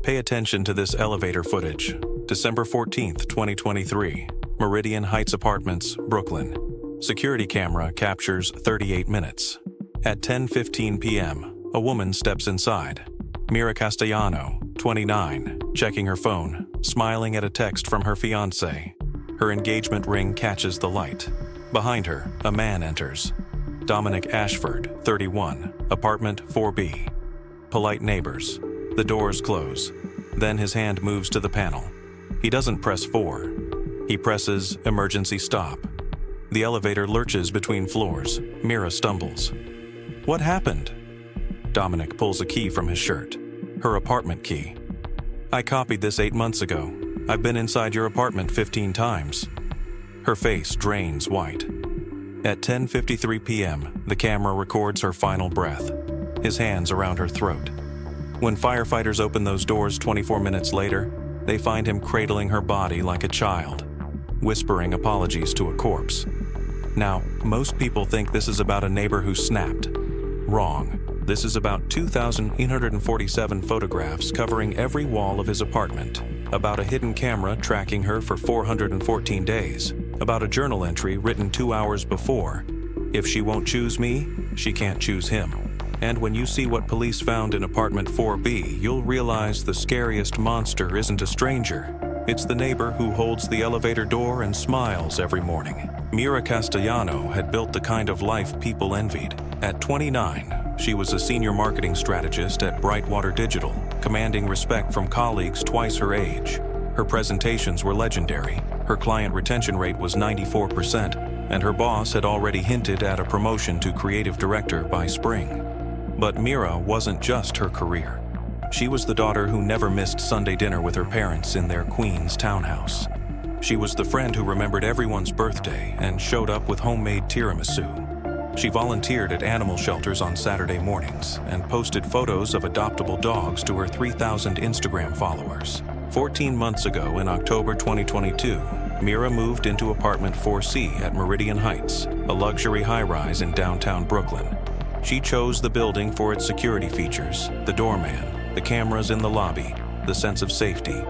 Pay attention to this elevator footage. December 14th, 2023. Meridian Heights Apartments, Brooklyn. Security camera captures 38 minutes. At 10:15 p.m., a woman steps inside. Mira Castellano, 29, checking her phone, smiling at a text from her fiancé. Her engagement ring catches the light. Behind her, a man enters. Dominic Ashford, 31, apartment 4B. Polite neighbors. The doors close. Then his hand moves to the panel. He doesn't press 4. He presses emergency stop. The elevator lurches between floors. Mira stumbles. What happened? Dominic pulls a key from his shirt. Her apartment key. I copied this 8 months ago. I've been inside your apartment 15 times. Her face drains white. At 10:53 p.m., the camera records her final breath. His hands around her throat. When firefighters open those doors 24 minutes later, they find him cradling her body like a child, whispering apologies to a corpse. Now, most people think this is about a neighbor who snapped. Wrong. This is about 2,847 photographs covering every wall of his apartment, about a hidden camera tracking her for 414 days, about a journal entry written 2 hours before. If she won't choose me, she can't choose him. And when you see what police found in apartment 4B, you'll realize the scariest monster isn't a stranger. It's the neighbor who holds the elevator door and smiles every morning. Mira Castellano had built the kind of life people envied. At 29, she was a senior marketing strategist at Brightwater Digital, commanding respect from colleagues twice her age. Her presentations were legendary. Her client retention rate was 94%, and her boss had already hinted at a promotion to creative director by spring. But Mira wasn't just her career. She was the daughter who never missed Sunday dinner with her parents in their Queens townhouse. She was the friend who remembered everyone's birthday and showed up with homemade tiramisu. She volunteered at animal shelters on Saturday mornings and posted photos of adoptable dogs to her 3,000 Instagram followers. 14 months ago, in October 2022, Mira moved into apartment 4C at Meridian Heights, a luxury high-rise in downtown Brooklyn. She chose the building for its security features, the doorman, the cameras in the lobby, the sense of safety.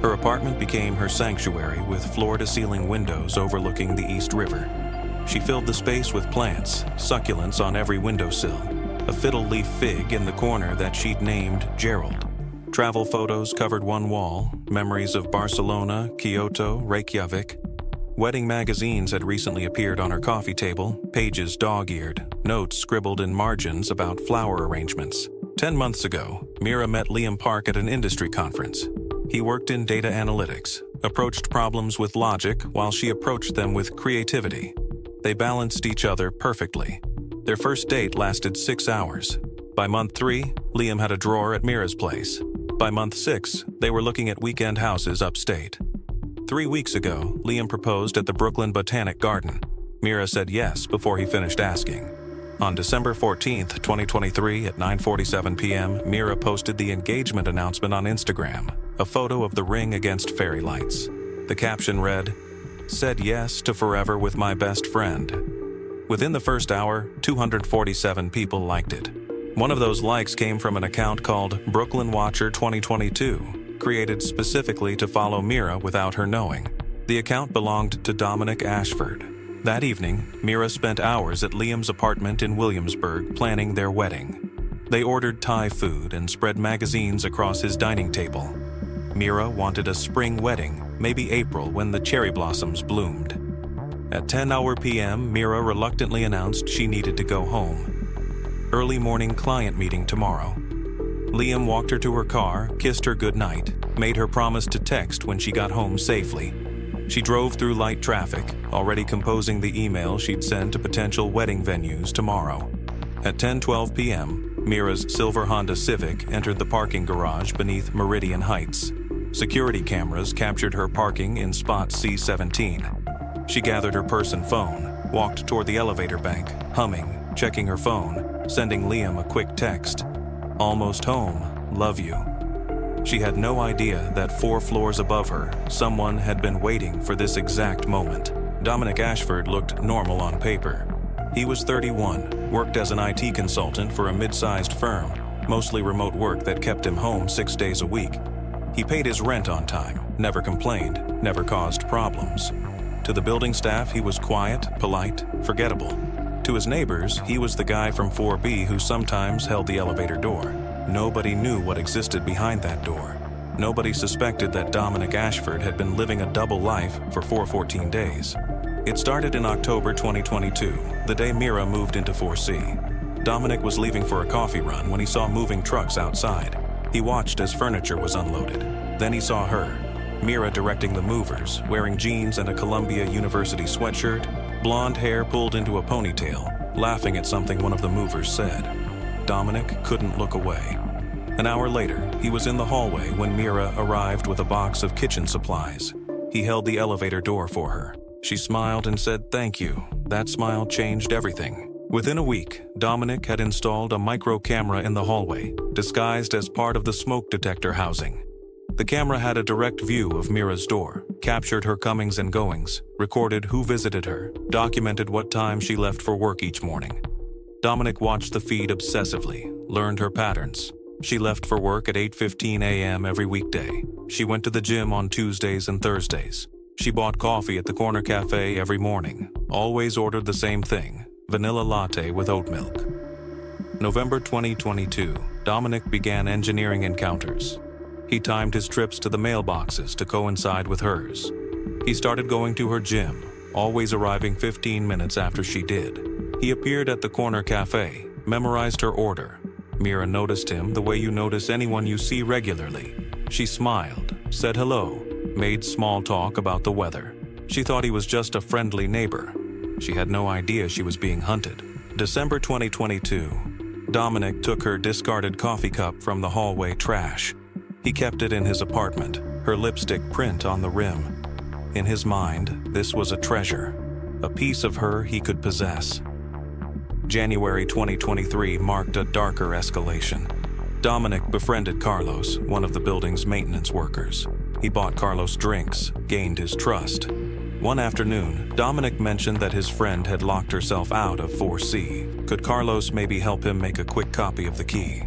Her apartment became her sanctuary with floor-to-ceiling windows overlooking the East River. She filled the space with plants, succulents on every windowsill, a fiddle-leaf fig in the corner that she'd named Gerald. Travel photos covered one wall, memories of Barcelona, Kyoto, Reykjavik. Wedding magazines had recently appeared on her coffee table, pages dog-eared, notes scribbled in margins about flower arrangements. 10 months ago, Mira met Liam Park at an industry conference. He worked in data analytics, approached problems with logic while she approached them with creativity. They balanced each other perfectly. Their first date lasted 6 hours. By month 3, Liam had a drawer at Mira's place. By month 6, they were looking at weekend houses upstate. 3 weeks ago, Liam proposed at the Brooklyn Botanic Garden. Mira said yes before he finished asking. On December 14th, 2023 at 9:47 p.m., Mira posted the engagement announcement on Instagram, a photo of the ring against fairy lights. The caption read, "Said yes to forever with my best friend." Within the first hour, 247 people liked it. One of those likes came from an account called Brooklyn Watcher 2022, created specifically to follow Mira without her knowing. The account belonged to Dominic Ashford. That evening, Mira spent hours at Liam's apartment in Williamsburg planning their wedding. They ordered Thai food and spread magazines across his dining table. Mira wanted a spring wedding, maybe April when the cherry blossoms bloomed. At 10 p.m., Mira reluctantly announced she needed to go home. Early morning client meeting tomorrow. Liam walked her to her car, kissed her goodnight, made her promise to text when she got home safely. She drove through light traffic, already composing the email she'd send to potential wedding venues tomorrow. At 10:12 p.m., Mira's silver Honda Civic entered the parking garage beneath Meridian Heights. Security cameras captured her parking in spot C17. She gathered her purse and phone, walked toward the elevator bank, humming, checking her phone, sending Liam a quick text. "Almost home, love you." She had no idea that 4 floors above her, someone had been waiting for this exact moment. Dominic Ashford looked normal on paper. He was 31, worked as an IT consultant for a mid-sized firm, mostly remote work that kept him home 6 days a week. He paid his rent on time, never complained, never caused problems. To the building staff, he was quiet, polite, forgettable. To his neighbors, he was the guy from 4B who sometimes held the elevator door. Nobody knew what existed behind that door. Nobody suspected that Dominic Ashford had been living a double life for 414 days. It started in October 2022, the day Mira moved into 4C. Dominic was leaving for a coffee run when he saw moving trucks outside. He watched as furniture was unloaded. Then he saw her, Mira directing the movers, wearing jeans and a Columbia University sweatshirt, blonde hair pulled into a ponytail, laughing at something one of the movers said. Dominic couldn't look away. An hour later, he was in the hallway when Mira arrived with a box of kitchen supplies. He held the elevator door for her. She smiled and said thank you. That smile changed everything. Within a week, Dominic had installed a micro camera in the hallway, disguised as part of the smoke detector housing. The camera had a direct view of Mira's door, captured her comings and goings, recorded who visited her, documented what time she left for work each morning. Dominic watched the feed obsessively, learned her patterns. She left for work at 8:15 a.m. every weekday. She went to the gym on Tuesdays and Thursdays. She bought coffee at the corner cafe every morning, always ordered the same thing, vanilla latte with oat milk. November 2022, Dominic began engineering encounters. He timed his trips to the mailboxes to coincide with hers. He started going to her gym, always arriving 15 minutes after she did. He appeared at the corner cafe, memorized her order. Mira noticed him the way you notice anyone you see regularly. She smiled, said hello, made small talk about the weather. She thought he was just a friendly neighbor. She had no idea she was being hunted. December 2022, Dominic took her discarded coffee cup from the hallway trash. He kept it in his apartment, her lipstick print on the rim. In his mind, this was a treasure, a piece of her he could possess. January 2023 marked a darker escalation. Dominic befriended Carlos, one of the building's maintenance workers. He bought Carlos drinks, gained his trust. One afternoon, Dominic mentioned that his friend had locked herself out of 4C. Could Carlos maybe help him make a quick copy of the key?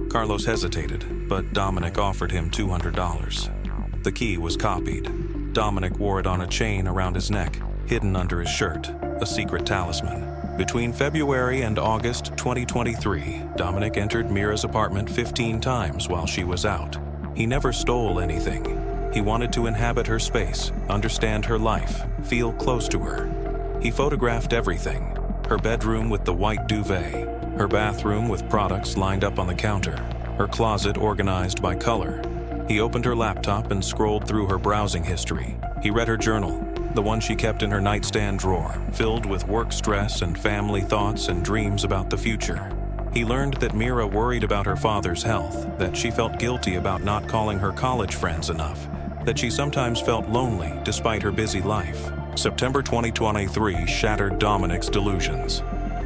Carlos hesitated, but Dominic offered him $200. The key was copied. Dominic wore it on a chain around his neck, hidden under his shirt, a secret talisman. Between February and August 2023, Dominic entered Mira's apartment 15 times while she was out. He never stole anything. He wanted to inhabit her space, understand her life, feel close to her. He photographed everything: her bedroom with the white duvet, her bathroom with products lined up on the counter, her closet organized by color. He opened her laptop and scrolled through her browsing history. He read her journal, the one she kept in her nightstand drawer, filled with work stress and family thoughts and dreams about the future. He learned that Mira worried about her father's health, that she felt guilty about not calling her college friends enough, that she sometimes felt lonely despite her busy life. September 2023 shattered Dominic's delusions.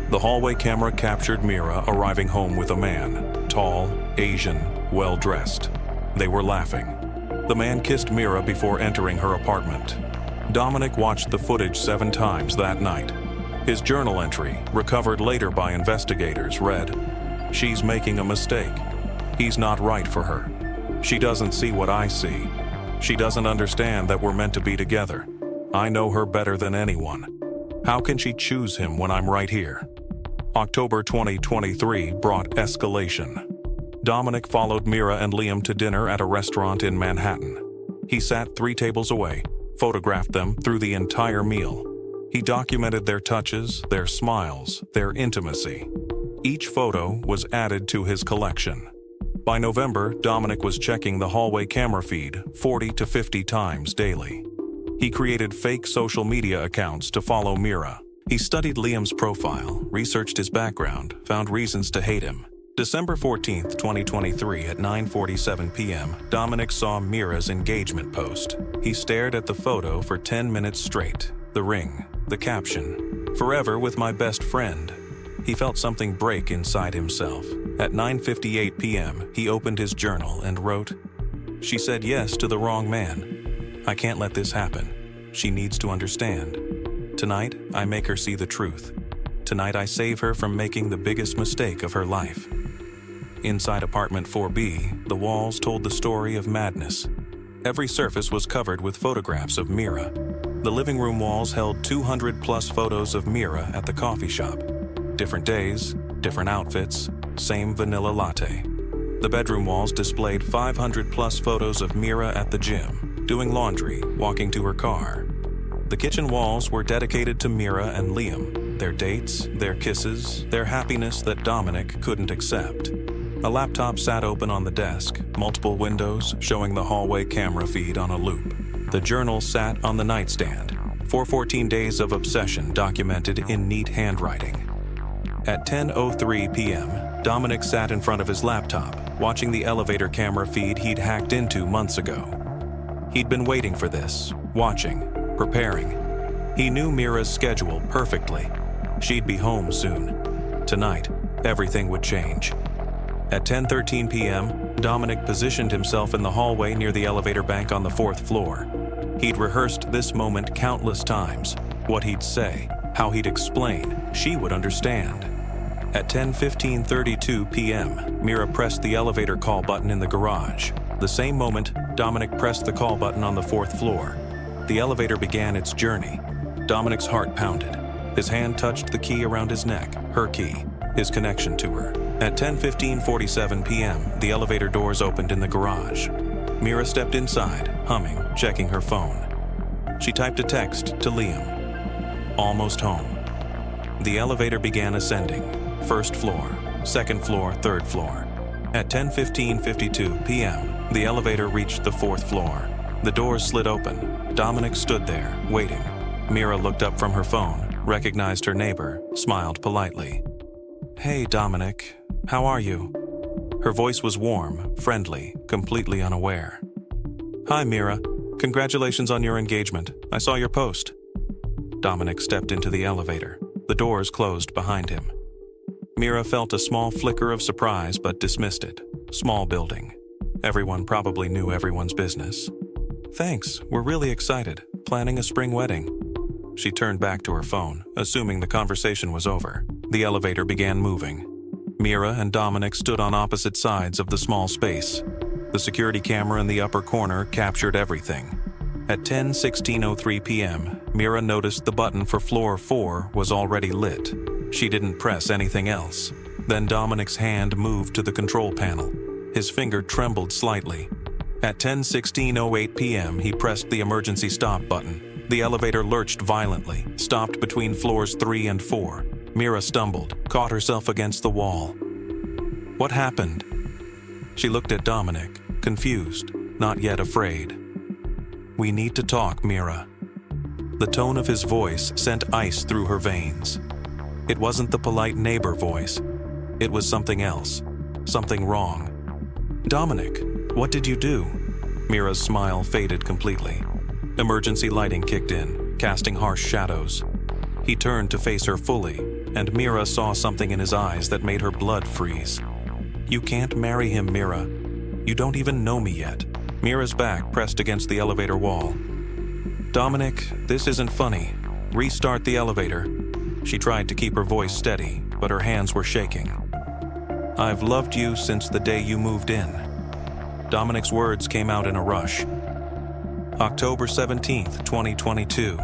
The hallway camera captured Mira arriving home with a man, tall, Asian, well-dressed. They were laughing. The man kissed Mira before entering her apartment. Dominic watched the footage 7 times that night. His journal entry, recovered later by investigators, read, "She's making a mistake. He's not right for her. She doesn't see what I see. She doesn't understand that we're meant to be together. I know her better than anyone. How can she choose him when I'm right here?" October 2023 brought escalation. Dominic followed Mira and Liam to dinner at a restaurant in Manhattan. He sat 3 tables away, photographed them through the entire meal. He documented their touches, their smiles, their intimacy. Each photo was added to his collection. By November, Dominic was checking the hallway camera feed 40 to 50 times daily. He created fake social media accounts to follow Mira. He studied Liam's profile, researched his background, found reasons to hate him. December 14, 2023 at 9:47 p.m., Dominic saw Mira's engagement post. He stared at the photo for 10 minutes straight. The ring, the caption, "Forever with my best friend." He felt something break inside himself. At 9:58 p.m., he opened his journal and wrote, "She said yes to the wrong man. I can't let this happen. She needs to understand. Tonight, I make her see the truth. Tonight, I save her from making the biggest mistake of her life." Inside apartment 4B, the walls told the story of madness. Every surface was covered with photographs of Mira. The living room walls held 200-plus photos of Mira at the coffee shop. Different days, different outfits, same vanilla latte. The bedroom walls displayed 500-plus photos of Mira at the gym, doing laundry, walking to her car. The kitchen walls were dedicated to Mira and Liam, their dates, their kisses, their happiness that Dominic couldn't accept. A laptop sat open on the desk, multiple windows showing the hallway camera feed on a loop. The journal sat on the nightstand, 414 days of obsession documented in neat handwriting. At 10:03 p.m., Dominic sat in front of his laptop, watching the elevator camera feed he'd hacked into months ago. He'd been waiting for this, watching, preparing. He knew Mira's schedule perfectly. She'd be home soon. Tonight, everything would change. At 10:13 p.m., Dominic positioned himself in the hallway near the elevator bank on the 4th floor. He'd rehearsed this moment countless times. What he'd say, how he'd explain, she would understand. At 10:32 p.m., Mira pressed the elevator call button in the garage. The same moment, Dominic pressed the call button on the 4th floor. The elevator began its journey. Dominic's heart pounded. His hand touched the key around his neck, her key, his connection to her. At 10:47 p.m., the elevator doors opened in the garage. Mira stepped inside, humming, checking her phone. She typed a text to Liam. Almost home. The elevator began ascending. 1st floor, 2nd floor, 3rd floor. At 10:52 p.m., the elevator reached the 4th floor. The doors slid open. Dominic stood there, waiting. Mira looked up from her phone, recognized her neighbor, smiled politely. "Hey, Dominic. How are you?" Her voice was warm, friendly, completely unaware. "Hi, Mira. Congratulations on your engagement. I saw your post." Dominic stepped into the elevator. The doors closed behind him. Mira felt a small flicker of surprise but dismissed it. Small building. Everyone probably knew everyone's business. "Thanks, we're really excited. Planning a spring wedding." She turned back to her phone, assuming the conversation was over. The elevator began moving. Mira and Dominic stood on opposite sides of the small space. The security camera in the upper corner captured everything. At 10:03 p.m., Mira noticed the button for floor 4 was already lit. She didn't press anything else. Then Dominic's hand moved to the control panel. His finger trembled slightly. At 10:08 p.m., he pressed the emergency stop button. The elevator lurched violently, stopped between floors 3 and 4. Mira stumbled, caught herself against the wall. What happened? She looked at Dominic, confused, not yet afraid. "We need to talk, Mira." The tone of his voice sent ice through her veins. It wasn't the polite neighbor voice. It was something else, something wrong. "Dominic, what did you do?" Mira's smile faded completely. Emergency lighting kicked in, casting harsh shadows. He turned to face her fully, and Mira saw something in his eyes that made her blood freeze. "You can't marry him, Mira. You don't even know me yet." Mira's back pressed against the elevator wall. "Dominic, this isn't funny. Restart the elevator." She tried to keep her voice steady, but her hands were shaking. "I've loved you since the day you moved in." Dominic's words came out in a rush. October 17th, 2022.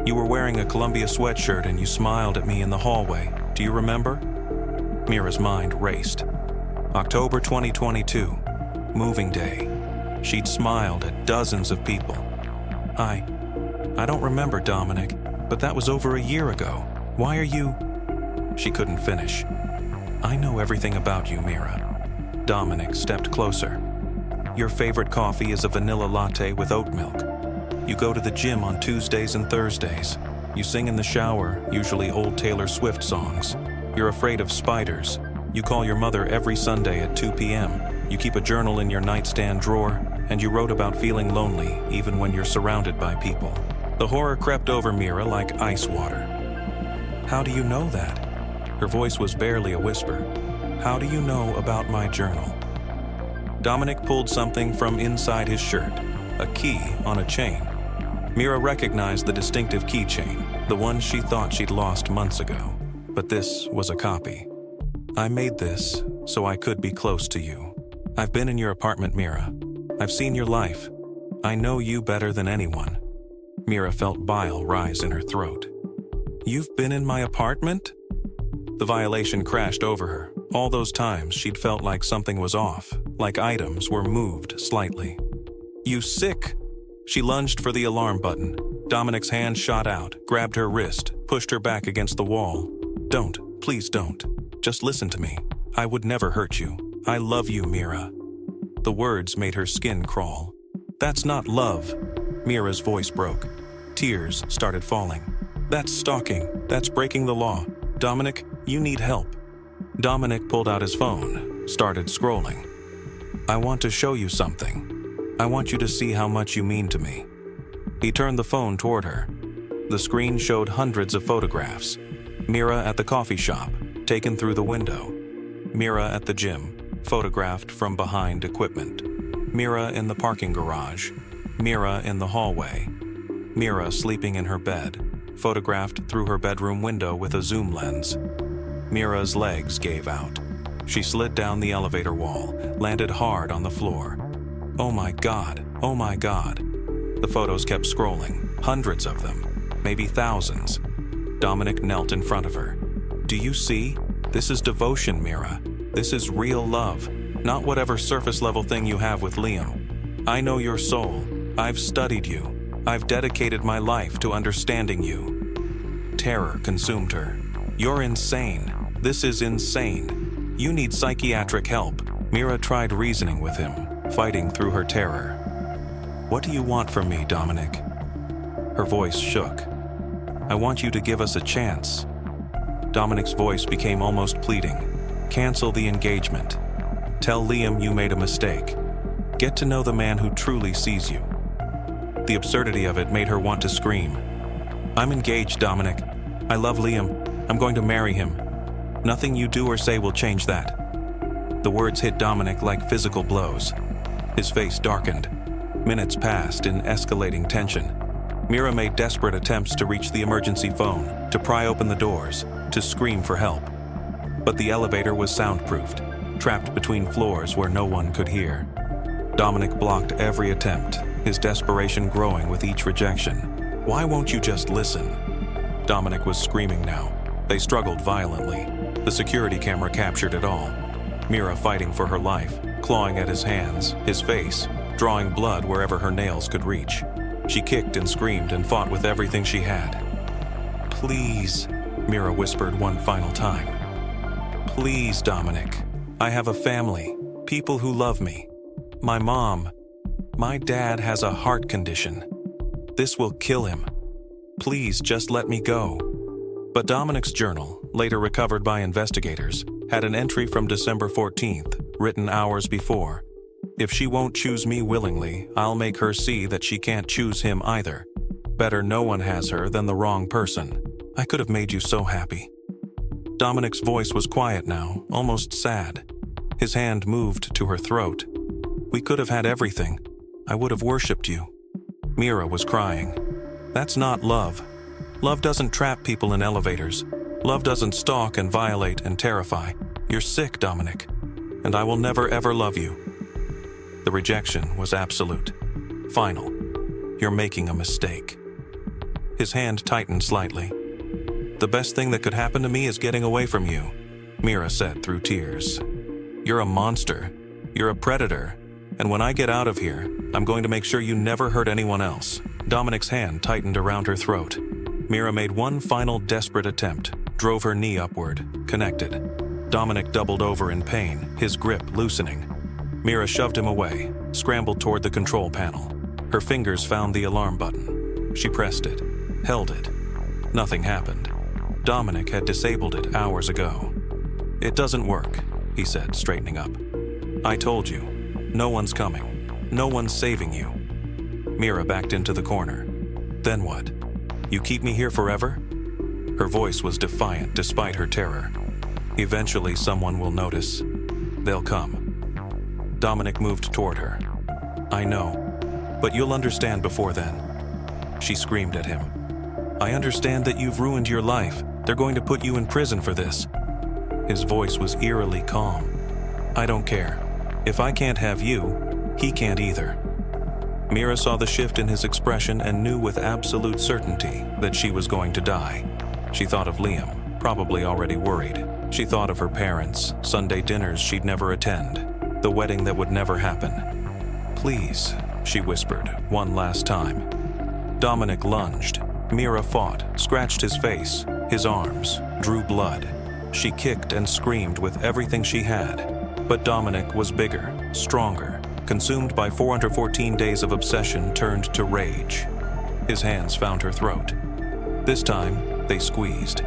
You were wearing a Columbia sweatshirt and you smiled at me in the hallway. Do you remember? Mira's mind raced. October 2022. Moving day. She'd smiled at dozens of people. I don't remember, Dominic, but that was over a year ago. Why are you... She couldn't finish. I know everything about you, Mira. Dominic stepped closer. Your favorite coffee is a vanilla latte with oat milk. You go to the gym on Tuesdays and Thursdays. You sing in the shower, usually old Taylor Swift songs. You're afraid of spiders. You call your mother every Sunday at 2 p.m. You keep a journal in your nightstand drawer, and you wrote about feeling lonely even when you're surrounded by people. The horror crept over Mira like ice water. How do you know that? Her voice was barely a whisper. How do you know about my journal? Dominic pulled something from inside his shirt, a key on a chain. Mira recognized the distinctive keychain, the one she thought she'd lost months ago. But this was a copy. I made this so I could be close to you. I've been in your apartment, Mira. I've seen your life. I know you better than anyone." Mira felt bile rise in her throat. "You've been in my apartment?" The violation crashed over her. All those times she'd felt like something was off, like items were moved slightly. "You sick!" She lunged for the alarm button. Dominic's hand shot out, grabbed her wrist, pushed her back against the wall. "Don't, please don't. Just listen to me. I would never hurt you. I love you, Mira." The words made her skin crawl. "That's not love." Mira's voice broke. Tears started falling. "That's stalking. That's breaking the law. Dominic, you need help." Dominic pulled out his phone, started scrolling. "I want to show you something. I want you to see how much you mean to me." He turned the phone toward her. The screen showed hundreds of photographs. Mira at the coffee shop, taken through the window. Mira at the gym, photographed from behind equipment. Mira in the parking garage. Mira in the hallway. Mira sleeping in her bed, photographed through her bedroom window with a zoom lens. Mira's legs gave out. She slid down the elevator wall, landed hard on the floor. "Oh my God, oh my God." The photos kept scrolling, hundreds of them, maybe thousands. Dominic knelt in front of her. "Do you see? This is devotion, Mira. This is real love, not whatever surface-level thing you have with Liam. I know your soul. I've studied you. I've dedicated my life to understanding you." Terror consumed her. "You're insane. This is insane. You need psychiatric help." Mira tried reasoning with him, fighting through her terror. "What do you want from me, Dominic?" Her voice shook. "I want you to give us a chance." Dominic's voice became almost pleading. "Cancel the engagement. Tell Liam you made a mistake. Get to know the man who truly sees you." The absurdity of it made her want to scream. "I'm engaged, Dominic. I love Liam. I'm going to marry him. Nothing you do or say will change that." The words hit Dominic like physical blows. His face darkened. Minutes passed in escalating tension. Mira made desperate attempts to reach the emergency phone, to pry open the doors, to scream for help. But the elevator was soundproofed, trapped between floors where no one could hear. Dominic blocked every attempt, his desperation growing with each rejection. "Why won't you just listen?" Dominic was screaming now. They struggled violently. The security camera captured it all. Mira fighting for her life, clawing at his hands, his face, drawing blood wherever her nails could reach. She kicked and screamed and fought with everything she had. "Please," Mira whispered one final time. "Please, Dominic. I have a family, people who love me. My mom. My dad has a heart condition. This will kill him. Please just let me go." But Dominic's journal, later recovered by investigators, had an entry from December 14th, written hours before. "If she won't choose me willingly, I'll make her see that she can't choose him either. Better no one has her than the wrong person. I could have made you so happy." Dominic's voice was quiet now, almost sad. His hand moved to her throat. "We could have had everything. I would have worshipped you." Mira was crying. "That's not love. Love doesn't trap people in elevators. Love doesn't stalk and violate and terrify. You're sick, Dominic, and I will never ever love you." The rejection was absolute, final. "You're making a mistake." His hand tightened slightly. "The best thing that could happen to me is getting away from you," Mira said through tears. "You're a monster. You're a predator. And when I get out of here, I'm going to make sure you never hurt anyone else." Dominic's hand tightened around her throat. Mira made one final desperate attempt, drove her knee upward, connected. Dominic doubled over in pain, his grip loosening. Mira shoved him away, scrambled toward the control panel. Her fingers found the alarm button. She pressed it, held it. Nothing happened. Dominic had disabled it hours ago. "It doesn't work," he said, straightening up. "I told you. No one's coming. No one's saving you." Mira backed into the corner. "Then what? You keep me here forever?" Her voice was defiant despite her terror. "Eventually someone will notice. They'll come." Dominic moved toward her. "I know, but you'll understand before then." She screamed at him. "I understand that you've ruined your life. They're going to put you in prison for this." His voice was eerily calm. I don't care. If I can't have you, he can't either. Mira saw the shift in his expression and knew with absolute certainty that she was going to die. She thought of Liam, probably already worried. She thought of her parents, Sunday dinners she'd never attend, the wedding that would never happen. "Please," she whispered, one last time. Dominic lunged. Mira fought, scratched his face, his arms, drew blood. She kicked and screamed with everything she had. But Dominic was bigger, stronger, consumed by 414 days of obsession turned to rage. His hands found her throat. This time, they squeezed.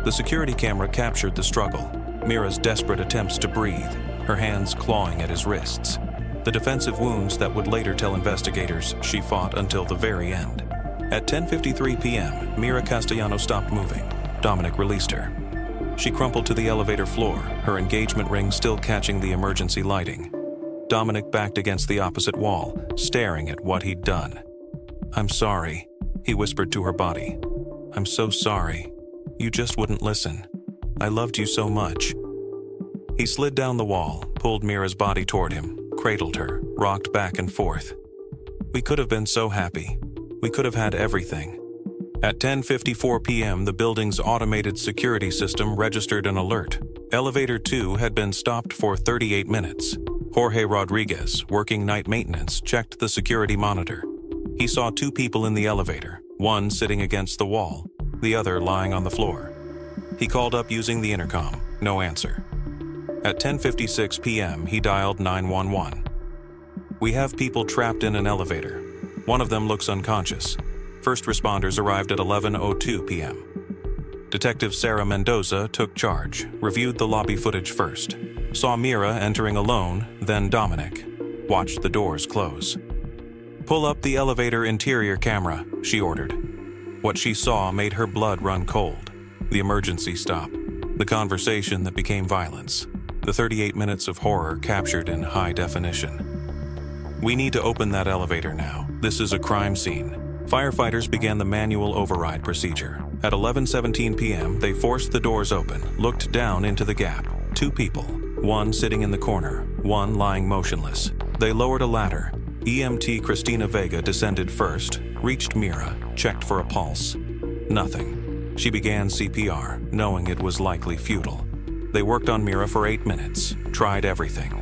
The security camera captured the struggle, Mira's desperate attempts to breathe, her hands clawing at his wrists. The defensive wounds that would later tell investigators she fought until the very end. At 10:53 p.m., Mira Castellano stopped moving. Dominic released her. She crumpled to the elevator floor, her engagement ring still catching the emergency lighting. Dominic backed against the opposite wall, staring at what he'd done. "I'm sorry," he whispered to her body. "I'm so sorry. You just wouldn't listen. I loved you so much." He slid down the wall, pulled Mira's body toward him, cradled her, rocked back and forth. "We could have been so happy. We could have had everything." At 10:54 p.m., the building's automated security system registered an alert. Elevator 2 had been stopped for 38 minutes. Jorge Rodriguez, working night maintenance, checked the security monitor. He saw 2 people in the elevator, one sitting against the wall, the other lying on the floor. He called up using the intercom. No answer. At 10:56 p.m., he dialed 911. "We have people trapped in an elevator. One of them looks unconscious." First responders arrived at 11:02 p.m. Detective Sarah Mendoza took charge, reviewed the lobby footage first, saw Mira entering alone, then Dominic, watched the doors close. "Pull up the elevator interior camera," she ordered. What she saw made her blood run cold. The emergency stop, the conversation that became violence, the 38 minutes of horror captured in high definition. "We need to open that elevator now. This is a crime scene." Firefighters began the manual override procedure. At 11:17 p.m., they forced the doors open, looked down into the gap. 2 people, one sitting in the corner, one lying motionless. They lowered a ladder. EMT Christina Vega descended first, reached Mira, checked for a pulse. Nothing. She began CPR, knowing it was likely futile. They worked on Mira for 8 minutes, tried everything.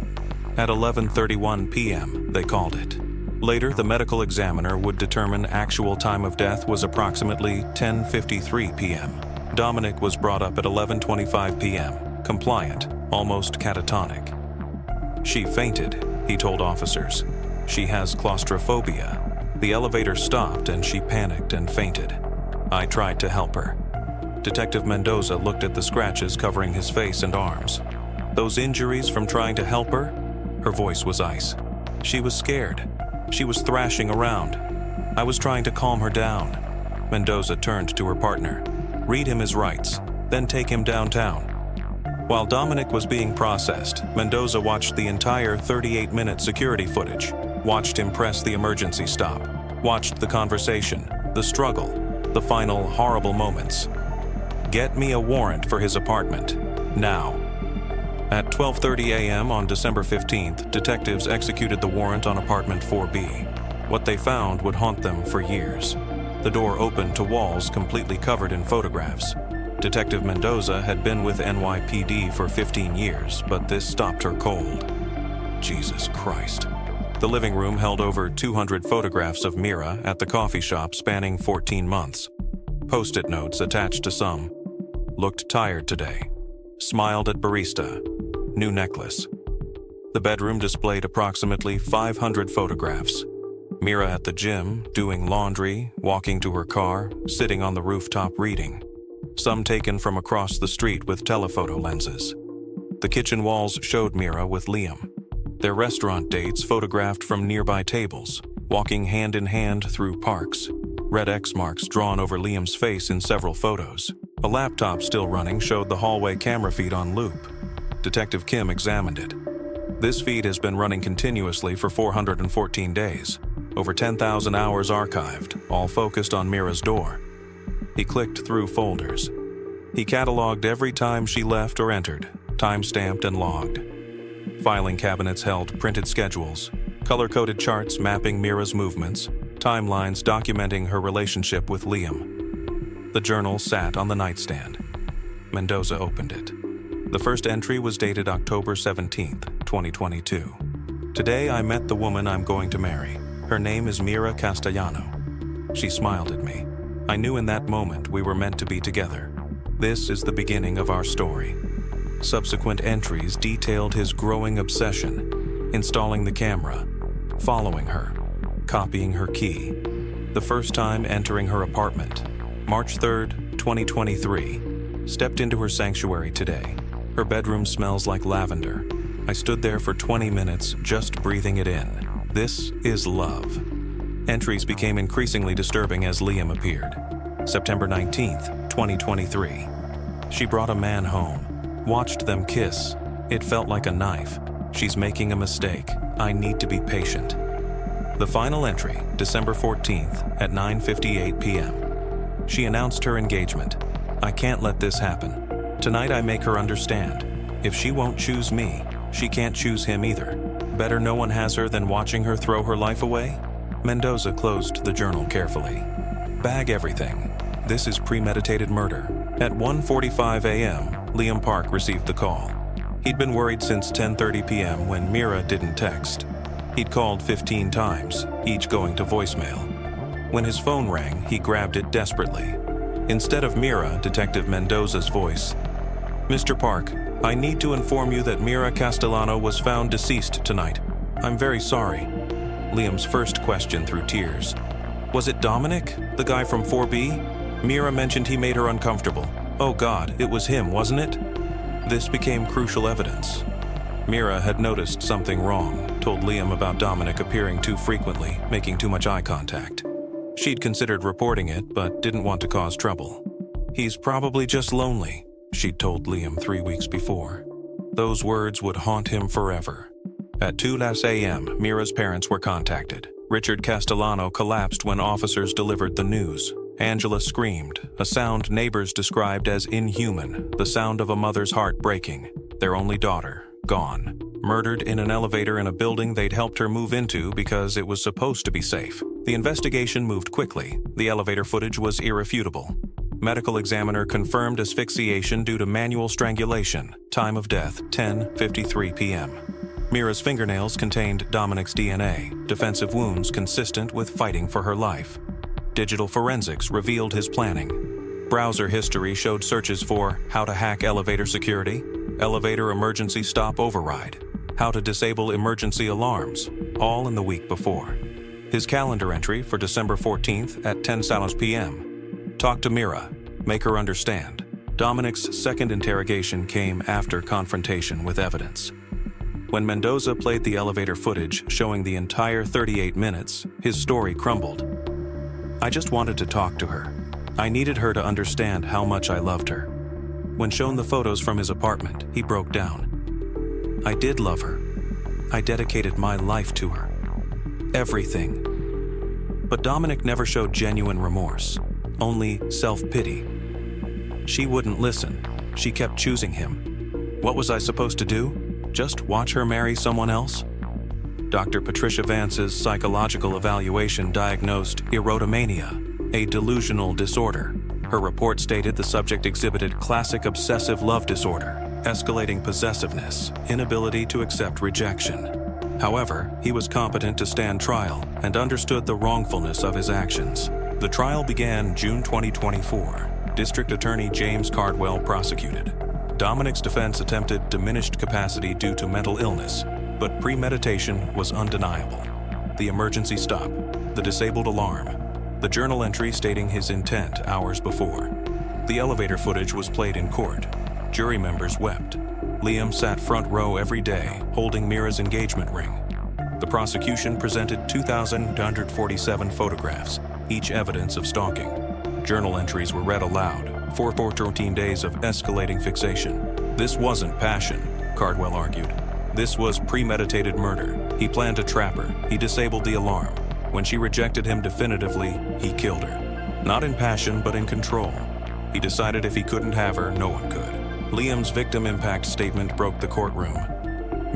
At 11:31 p.m., they called it. Later, the medical examiner would determine actual time of death was approximately 10:53 p.m. Dominic was brought up at 11:25 p.m., compliant, almost catatonic. "She fainted," he told officers. "She has claustrophobia. The elevator stopped and she panicked and fainted. I tried to help her." Detective Mendoza looked at the scratches covering his face and arms. "Those injuries from trying to help her?" Her voice was ice. "She was scared. She was thrashing around. I was trying to calm her down." Mendoza turned to her partner. "Read him his rights, then take him downtown." While Dominic was being processed, Mendoza watched the entire 38-minute security footage, watched him press the emergency stop, watched the conversation, the struggle, the final horrible moments. "Get me a warrant for his apartment, now." At 12:30 a.m. on December 15th, detectives executed the warrant on apartment 4B. What they found would haunt them for years. The door opened to walls completely covered in photographs. Detective Mendoza had been with NYPD for 15 years, but this stopped her cold. Jesus Christ. The living room held over 200 photographs of Mira at the coffee shop spanning 14 months. Post-it notes attached to some. "Looked tired today. Smiled at barista. New necklace." The bedroom displayed approximately 500 photographs. Mira at the gym, doing laundry, walking to her car, sitting on the rooftop reading. Some taken from across the street with telephoto lenses. The kitchen walls showed Mira with Liam. Their restaurant dates photographed from nearby tables, walking hand in hand through parks. Red X marks drawn over Liam's face in several photos. A laptop still running showed the hallway camera feed on loop. Detective Kim examined it. This feed has been running continuously for 414 days. Over 10,000 hours archived, all focused on Mira's door. He clicked through folders. He cataloged every time she left or entered, time-stamped and logged. Filing cabinets held printed schedules, color-coded charts mapping Mira's movements, timelines documenting her relationship with Liam. The journal sat on the nightstand. Mendoza opened it. The first entry was dated October 17th, 2022. Today I met the woman I'm going to marry. Her name is Mira Castellano. She smiled at me. I knew in that moment we were meant to be together. This is the beginning of our story. Subsequent entries detailed his growing obsession, installing the camera, following her, copying her key. The first time entering her apartment, March 3rd, 2023. Stepped into her sanctuary today. Her bedroom smells like lavender. I stood there for 20 minutes just breathing it in. This is love. Entries became increasingly disturbing as Liam appeared. September 19th, 2023. She brought a man home. Watched them kiss. It felt like a knife. She's making a mistake. I need to be patient. The final entry, December 14th at 9:58 p.m. She announced her engagement. I can't let this happen. Tonight I make her understand. If she won't choose me, she can't choose him either. Better no one has her than watching her throw her life away? Mendoza closed the journal carefully. Bag everything. This is premeditated murder. At 1:45 a.m., Liam Park received the call. He'd been worried since 10:30 p.m. when Mira didn't text. He'd called 15 times, each going to voicemail. When his phone rang, he grabbed it desperately. Instead of Mira, Detective Mendoza's voice. Mr. Park, I need to inform you that Mira Castellano was found deceased tonight. I'm very sorry. Liam's first question through tears. Was it Dominic, the guy from 4B? Mira mentioned he made her uncomfortable. Oh God, it was him, wasn't it? This became crucial evidence. Mira had noticed something wrong, told Liam about Dominic appearing too frequently, making too much eye contact. She'd considered reporting it, but didn't want to cause trouble. He's probably just lonely, she'd told Liam 3 weeks before. Those words would haunt him forever. At 2 a.m., Mira's parents were contacted. Richard Castellano collapsed when officers delivered the news. Angela screamed, a sound neighbors described as inhuman, the sound of a mother's heart breaking. Their only daughter, gone. Murdered in an elevator in a building they'd helped her move into because it was supposed to be safe. The investigation moved quickly. The elevator footage was irrefutable. Medical examiner confirmed asphyxiation due to manual strangulation. Time of death, 10:53 p.m. Mira's fingernails contained Dominic's DNA, defensive wounds consistent with fighting for her life. Digital forensics revealed his planning. Browser history showed searches for how to hack elevator security, elevator emergency stop override, how to disable emergency alarms, all in the week before. His calendar entry for December 14th at 10 p.m. Talk to Mira, make her understand. Dominic's second interrogation came after confrontation with evidence. When Mendoza played the elevator footage showing the entire 38 minutes, his story crumbled. I just wanted to talk to her. I needed her to understand how much I loved her. When shown the photos from his apartment, he broke down. I did love her. I dedicated my life to her. Everything. But Dominic never showed genuine remorse, only self-pity. She wouldn't listen. She kept choosing him. What was I supposed to do? Just watch her marry someone else? Dr. Patricia Vance's psychological evaluation diagnosed erotomania, a delusional disorder. Her report stated the subject exhibited classic obsessive love disorder, escalating possessiveness, inability to accept rejection. However, he was competent to stand trial and understood the wrongfulness of his actions. The trial began June 2024. District Attorney James Cardwell prosecuted. Dominic's defense attempted diminished capacity due to mental illness, but premeditation was undeniable. The emergency stop, the disabled alarm, the journal entry stating his intent hours before. The elevator footage was played in court. Jury members wept. Liam sat front row every day, holding Mira's engagement ring. The prosecution presented 2,247 photographs, each evidence of stalking. Journal entries were read aloud, 14 days of escalating fixation. This wasn't passion, Cardwell argued. This was premeditated murder. He planned to trap her. He disabled the alarm. When she rejected him definitively, he killed her. Not in passion, but in control. He decided if he couldn't have her, no one could. Liam's victim impact statement broke the courtroom.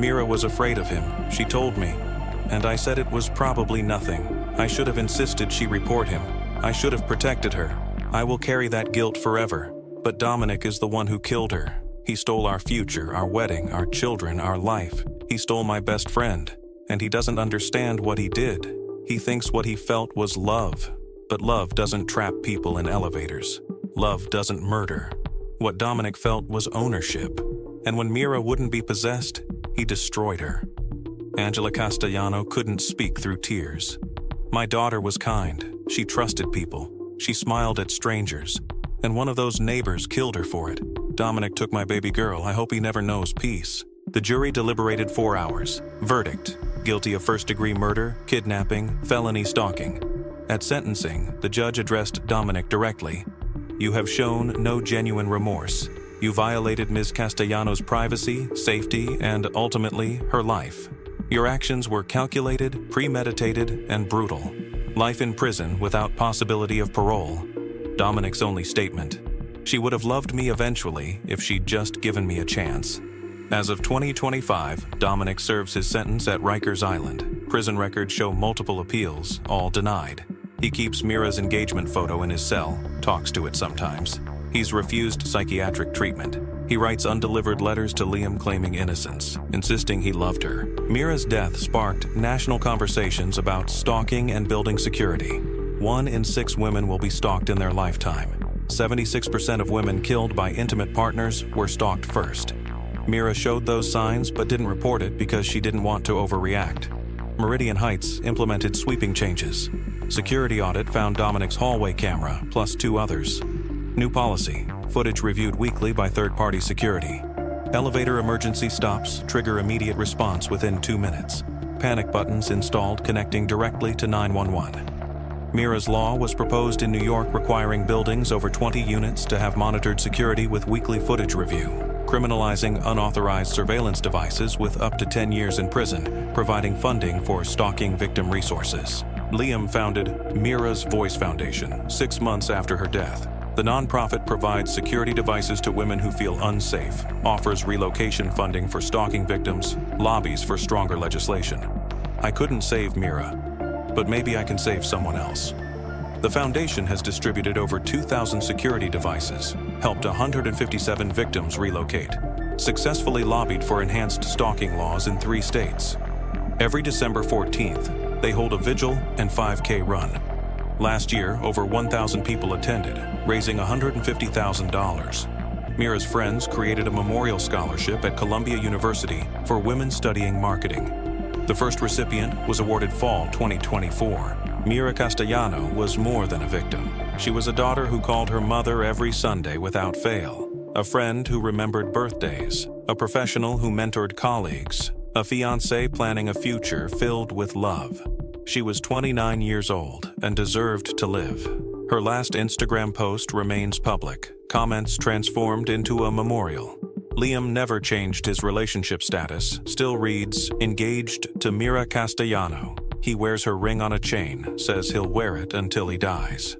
Mira was afraid of him, she told me, and I said it was probably nothing. I should have insisted she report him. I should have protected her. I will carry that guilt forever. But Dominic is the one who killed her. He stole our future, our wedding, our children, our life. He stole my best friend, and he doesn't understand what he did. He thinks what he felt was love. But love doesn't trap people in elevators. Love doesn't murder. What Dominic felt was ownership. And when Mira wouldn't be possessed, he destroyed her. Angela Castellano couldn't speak through tears. My daughter was kind. She trusted people. She smiled at strangers. And one of those neighbors killed her for it. Dominic took my baby girl. I hope he never knows peace. The jury deliberated 4 hours. Verdict: guilty of first-degree murder, kidnapping, felony stalking. At sentencing, the judge addressed Dominic directly. You have shown no genuine remorse. You violated Ms. Castellano's privacy, safety, and ultimately, her life. Your actions were calculated, premeditated, and brutal. Life in prison without possibility of parole. Dominic's only statement: she would have loved me eventually if she'd just given me a chance. As of 2025, Dominic serves his sentence at Rikers Island. Prison records show multiple appeals, all denied. He keeps Mira's engagement photo in his cell, talks to it sometimes. He's refused psychiatric treatment. He writes undelivered letters to Liam claiming innocence, insisting he loved her. Mira's death sparked national conversations about stalking and building security. 1 in 6 women will be stalked in their lifetime. 76% of women killed by intimate partners were stalked first. Mira showed those signs but didn't report it because she didn't want to overreact. Meridian Heights implemented sweeping changes. Security audit found Dominic's hallway camera, plus 2 others. New policy: footage reviewed weekly by third-party security. Elevator emergency stops trigger immediate response within 2 minutes. Panic buttons installed connecting directly to 911. Mira's law was proposed in New York, requiring buildings over 20 units to have monitored security with weekly footage review, criminalizing unauthorized surveillance devices with up to 10 years in prison, providing funding for stalking victim resources. Liam founded Mira's Voice Foundation 6 months after her death. The nonprofit provides security devices to women who feel unsafe, offers relocation funding for stalking victims, lobbies for stronger legislation. I couldn't save Mira, but maybe I can save someone else. The foundation has distributed over 2,000 security devices, helped 157 victims relocate, successfully lobbied for enhanced stalking laws in 3 states. Every December 14th, they hold a vigil and 5K run. Last year, over 1,000 people attended, raising $150,000. Mira's friends created a memorial scholarship at Columbia University for women studying marketing. The first recipient was awarded fall 2024. Mira Castellano was more than a victim. She was a daughter who called her mother every Sunday without fail, a friend who remembered birthdays, a professional who mentored colleagues, a fiancé planning a future filled with love. She was 29 years old and deserved to live. Her last Instagram post remains public, comments transformed into a memorial. Liam never changed his relationship status, still reads, engaged to Mira Castellano. He wears her ring on a chain, says he'll wear it until he dies.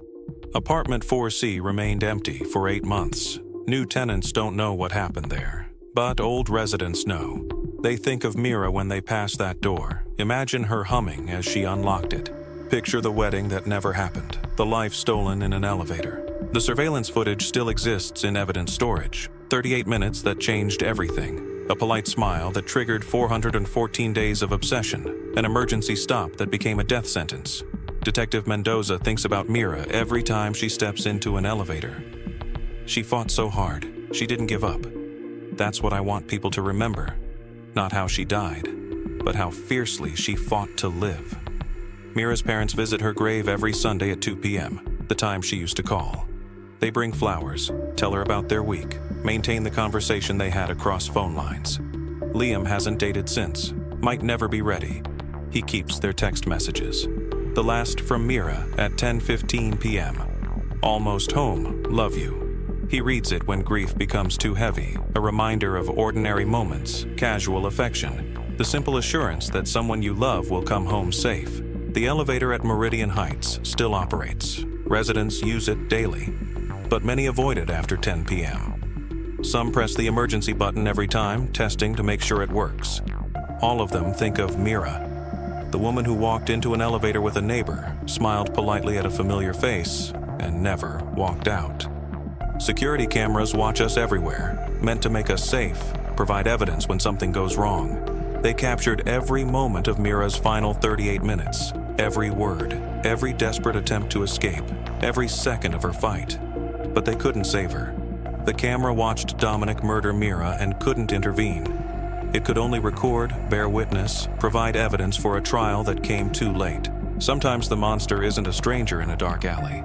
Apartment 4C remained empty for 8 months. New tenants don't know what happened there, but old residents know. They think of Mira when they pass that door. Imagine her humming as she unlocked it. Picture the wedding that never happened, the life stolen in an elevator. The surveillance footage still exists in evidence storage. 38 minutes that changed everything. A polite smile that triggered 414 days of obsession. An emergency stop that became a death sentence. Detective Mendoza thinks about Mira every time she steps into an elevator. She fought so hard. She didn't give up. That's what I want people to remember. Not how she died, but how fiercely she fought to live. Mira's parents visit her grave every Sunday at 2 p.m., the time she used to call. They bring flowers, tell her about their week, maintain the conversation they had across phone lines. Liam hasn't dated since, might never be ready. He keeps their text messages. The last from Mira at 10:15 p.m. Almost home, love you. He reads it when grief becomes too heavy, a reminder of ordinary moments, casual affection, the simple assurance that someone you love will come home safe. The elevator at Meridian Heights still operates. Residents use it daily, but many avoid it after 10 p.m. Some press the emergency button every time, testing to make sure it works. all of them think of Mira, the woman who walked into an elevator with a neighbor, smiled politely at a familiar face, and never walked out. Security cameras watch us everywhere, meant to make us safe, provide evidence when something goes wrong. They captured every moment of Mira's final 38 minutes, every word, every desperate attempt to escape, every second of her fight. But they couldn't save her. The camera watched Dominic murder Mira and couldn't intervene. It could only record, bear witness, provide evidence for a trial that came too late. Sometimes the monster isn't a stranger in a dark alley.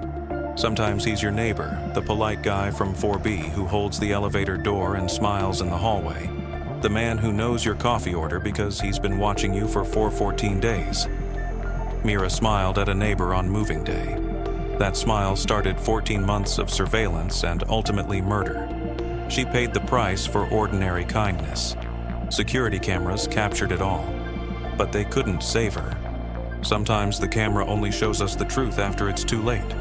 Sometimes he's your neighbor, the polite guy from 4B who holds the elevator door and smiles in the hallway. The man who knows your coffee order because he's been watching you for 414 days. Mira smiled at a neighbor on moving day. That smile started 14 months of surveillance and ultimately murder. She paid the price for ordinary kindness. Security cameras captured it all, but they couldn't save her. Sometimes the camera only shows us the truth after it's too late.